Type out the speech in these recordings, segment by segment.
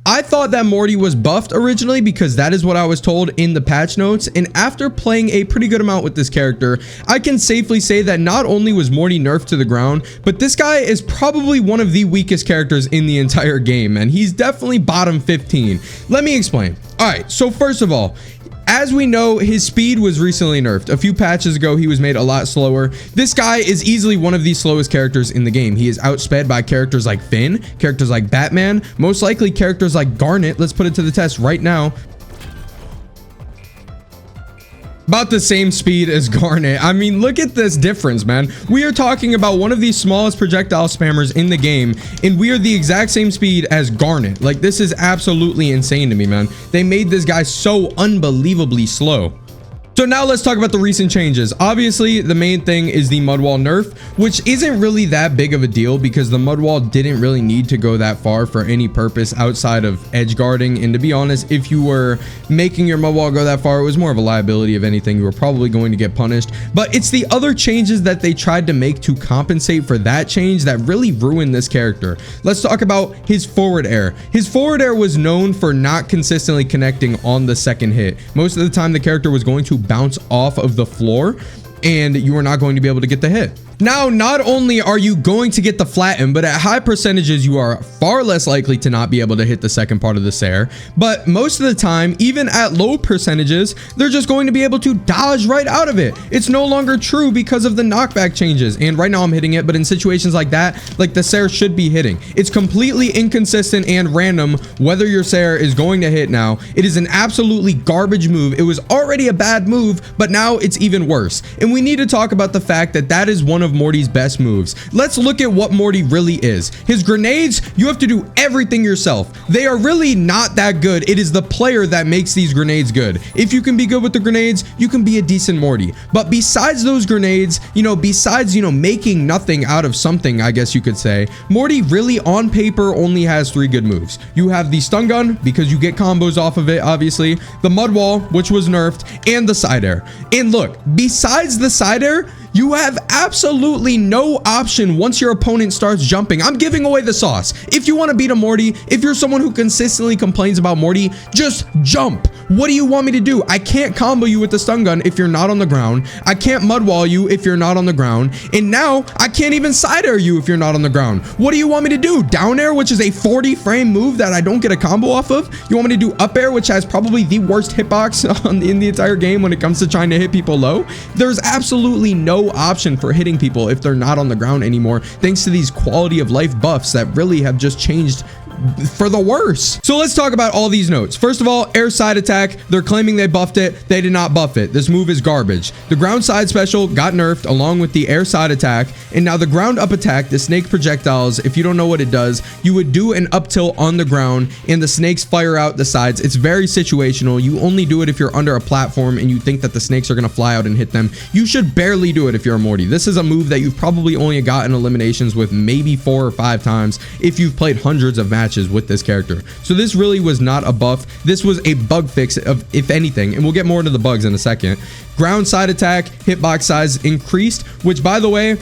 I thought that Morty was buffed originally because that is what I was told in the patch notes, and after playing a pretty good amount with this character, I can safely say that not only was Morty nerfed to the ground, but this guy is probably one of the weakest characters in the entire game, and he's definitely bottom 15. Let me explain. All right, so first of all, as we know, his speed was recently nerfed. A few patches ago, he was made a lot slower. This guy is easily one of the slowest characters in the game. He is outsped by characters like Finn, characters like Batman, most likely characters like Garnet. Let's put it to the test right now. About the same speed as Garnet. I mean, look at this difference, man. We are talking about one of the smallest projectile spammers in the game, and we are the exact same speed as Garnet. Like, this is absolutely insane to me, man. They made this guy so unbelievably slow. So now let's talk about the recent changes. Obviously, the main thing is the mud wall nerf, which isn't really that big of a deal because the mud wall didn't really need to go that far for any purpose outside of edge guarding. And to be honest, if you were making your mud wall go that far, it was more of a liability of anything. You were probably going to get punished. But it's the other changes that they tried to make to compensate for that change that really ruined this character. Let's talk about his forward air. His forward air was known for not consistently connecting on the second hit. Most of the time, the character was going to bounce off of the floor and you are not going to be able to get the hit. Now, not only are you going to get the flatten, but at high percentages, you are far less likely to not be able to hit the second part of this air. But most of the time, even at low percentages, they're just going to be able to dodge right out of it. It's no longer true because of the knockback changes. And right now I'm hitting it, but in situations like that, like the Sair should be hitting. It's completely inconsistent and random whether your Sair is going to hit now. It is an absolutely garbage move. It was already a bad move, but now it's even worse. And we need to talk about the fact that that is one of Morty's best moves. Let's look at what Morty really is. His grenades, you have to do everything yourself. They are really not that good. It is the player that makes these grenades good. If you can be good with the grenades, you can be a decent Morty. But besides those grenades, besides, making nothing out of something, I guess you could say, Morty really on paper only has 3 good moves. You have the stun gun because you get combos off of it, obviously, the mud wall, which was nerfed, and the side air. And look, besides the side air, you have absolutely no option once your opponent starts jumping. I'm giving away the sauce. If you want to beat a Morty, if you're someone who consistently complains about Morty, just jump. What do you want me to do? I can't combo you with the stun gun if you're not on the ground. I can't mud wall you if you're not on the ground. And now I can't even side air you if you're not on the ground. What do you want me to do? Down air, which is a 40 frame move that I don't get a combo off of? You want me to do up air, which has probably the worst hitbox in the entire game when it comes to trying to hit people low? There's absolutely no option for hitting people if they're not on the ground anymore, thanks to these quality of life buffs that really have just changed for the worse. So let's talk about all these notes. First of all, air side attack, they're claiming they buffed it. They did not buff it. This move is garbage. The ground side special got nerfed along with the air side attack, and now the ground up attack, the snake projectiles, if you don't know what it does, you would do an up tilt on the ground and the snakes fire out the sides. It's very situational. You only do it if you're under a platform and you think that the snakes are going to fly out and hit them. You should barely do it if you're a Morty. This is a move that you've probably only gotten eliminations with maybe 4 or 5 times if you've played hundreds of matches with this character. So this really was not a buff. This was a bug fix of, if anything, and we'll get more into the bugs in a second. Ground side attack, hitbox size increased, which by the way,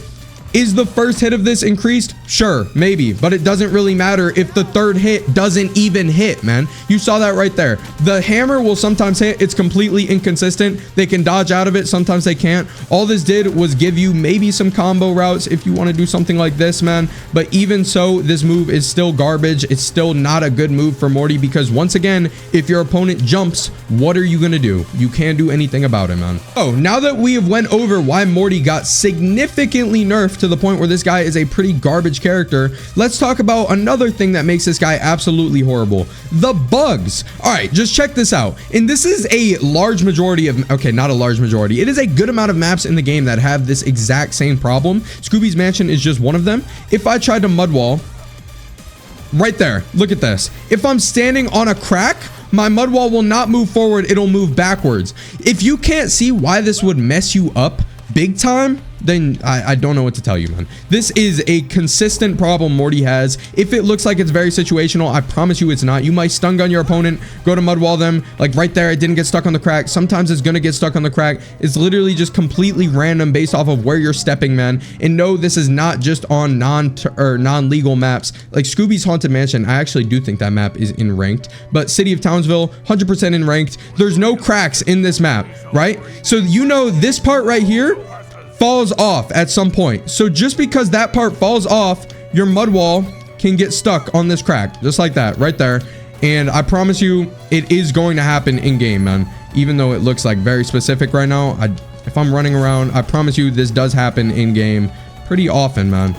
is the first hit of this increased? Sure, maybe, but it doesn't really matter if the third hit doesn't even hit, man. You saw that right there. The hammer will sometimes hit. It's completely inconsistent. They can dodge out of it. Sometimes they can't. All this did was give you maybe some combo routes if you want to do something like this, man. But even so, this move is still garbage. It's still not a good move for Morty because once again, if your opponent jumps, what are you going to do? You can't do anything about it, man. Oh, now that we have went over why Morty got significantly nerfed to the point where this guy is a pretty garbage character, let's talk about another thing that makes this guy absolutely horrible: the bugs. All right, just check this out. And this is a large majority of, okay, not a large majority, it is a good amount of maps in the game that have this exact same problem. Scooby's Mansion is just one of them. If I tried to mud wall right there, look at this. If I'm standing on a crack, my mud wall will not move forward, it'll move backwards. If you can't see why this would mess you up big time, then I don't know what to tell you, man. This is a consistent problem Morty has. If it looks like it's very situational, I promise you it's not. You might stun gun your opponent, go to mud wall them, like right there, it didn't get stuck on the crack. Sometimes it's gonna get stuck on the crack. It's literally just completely random based off of where you're stepping, man. And no, this is not just on non-legal maps. Like Scooby's Haunted Mansion, I actually do think that map is in ranked, but City of Townsville, 100% in ranked. There's no cracks in this map, right? So you know this part right here falls off at some point. So just because that part falls off, your mud wall can get stuck on this crack, just like that right there. And I promise you, it is going to happen in game, man. Even though it looks like very specific right now, if I'm running around, I promise you this does happen in game pretty often, man.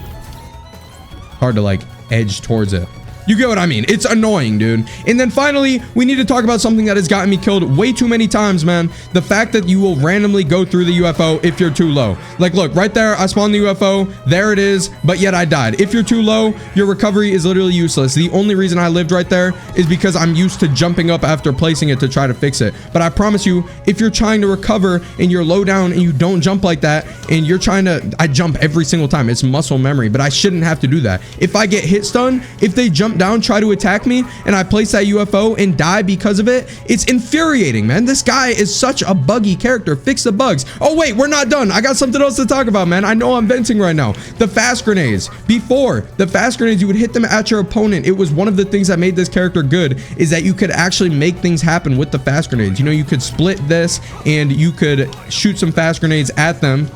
Hard to like edge towards it. You get what I mean? It's annoying, dude. And then finally, we need to talk about something that has gotten me killed way too many times, man. The fact that you will randomly go through the UFO if you're too low. Like, look, right there, I spawned the UFO. There it is, but yet I died. If you're too low, your recovery is literally useless. The only reason I lived right there is because I'm used to jumping up after placing it to try to fix it. But I promise you, if you're trying to recover and you're low down and you don't jump like that, and you're trying to, I jump every single time. It's muscle memory, but I shouldn't have to do that. If I get hit stun, if they jump down, try to attack me, and I place that UFO and die because of it, it's infuriating, man. This guy is such a buggy character. Fix the bugs. Oh wait, we're not done. I got something else to talk about, man. I know I'm venting right now. The fast grenades. Before, the fast grenades, you would hit them at your opponent. It was one of the things that made this character good, is that you could actually make things happen with the fast grenades. You know, you could split this and you could shoot some fast grenades at them.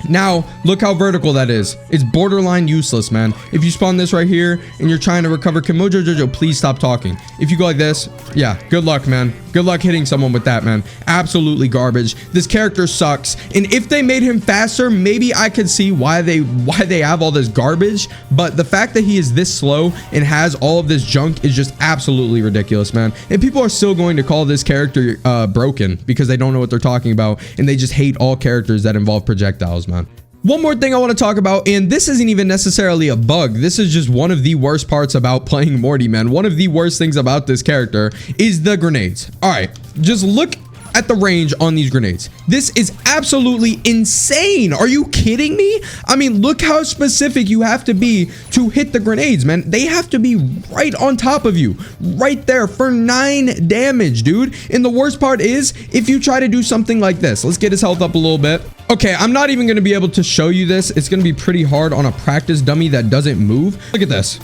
Now, look how vertical that is. It's borderline useless, man. If you spawn this right here and you're trying to recover, can Mojo Jojo please stop talking? If you go like this, yeah, good luck, man. Good luck hitting someone with that, man. Absolutely garbage. This character sucks. And if they made him faster, maybe I could see why they have all this garbage. But the fact that he is this slow and has all of this junk is just absolutely ridiculous, man. And people are still going to call this character broken because they don't know what they're talking about, and they just hate all characters that involve projectiles, man. One more thing I want to talk about, and this isn't even necessarily a bug. This is just one of the worst parts about playing Morty, man. One of the worst things about this character is the grenades. All right, just look at the range on these grenades. This is absolutely insane. Are you kidding me? I mean, look how specific you have to be to hit the grenades, man. They have to be right on top of you, right there for 9 damage, dude. And the worst part is, if you try to do something like this, let's get his health up a little bit. Okay, I'm not even going to be able to show you this. It's going to be pretty hard on a practice dummy that doesn't move. Look at this.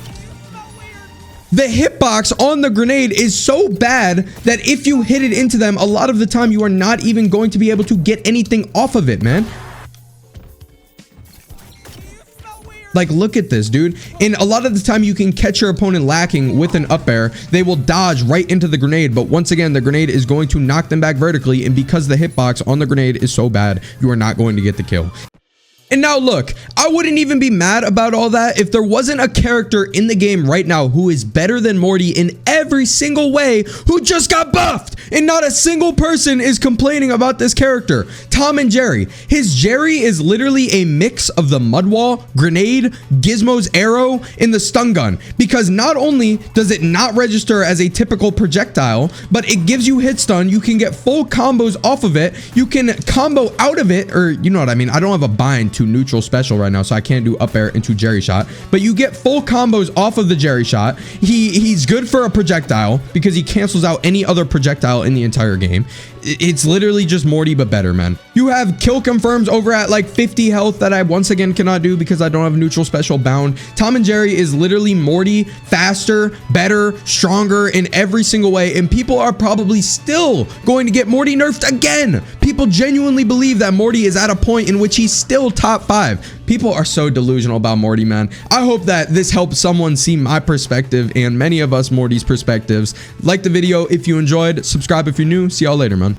The hitbox on the grenade is so bad that if you hit it into them, a lot of the time you are not even going to be able to get anything off of it, man. Like, look at this, dude. And a lot of the time you can catch your opponent lacking with an up air. They will dodge right into the grenade, but once again, the grenade is going to knock them back vertically, and because the hitbox on the grenade is so bad, you are not going to get the kill. And now look, I wouldn't even be mad about all that if there wasn't a character in the game right now who is better than Morty in every single way, who just got buffed, and not a single person is complaining about this character. Tom and Jerry. His Jerry is literally a mix of the mud wall, grenade, Gizmo's arrow, and the stun gun, because not only does it not register as a typical projectile, but it gives you hit stun. You can get full combos off of it. You can combo out of it, or you know what I mean. I don't have a bind to neutral special right now, so I can't do up air into Jerry shot, but you get full combos off of the Jerry shot. He's good for a projectile because he cancels out any other projectile in the entire game. It's literally just Morty, but better, man. You have kill confirms over at like 50 health that I once again cannot do because I don't have neutral special bound. Tom and Jerry is literally Morty, faster, better, stronger in every single way, and people are probably still going to get Morty nerfed again. People genuinely believe that Morty is at a point in which he's still top 5. People are so delusional about Morty, man. I hope that this helps someone see my perspective and many of us Morty's perspectives. Like the video if you enjoyed, subscribe if you're new. See y'all later, man.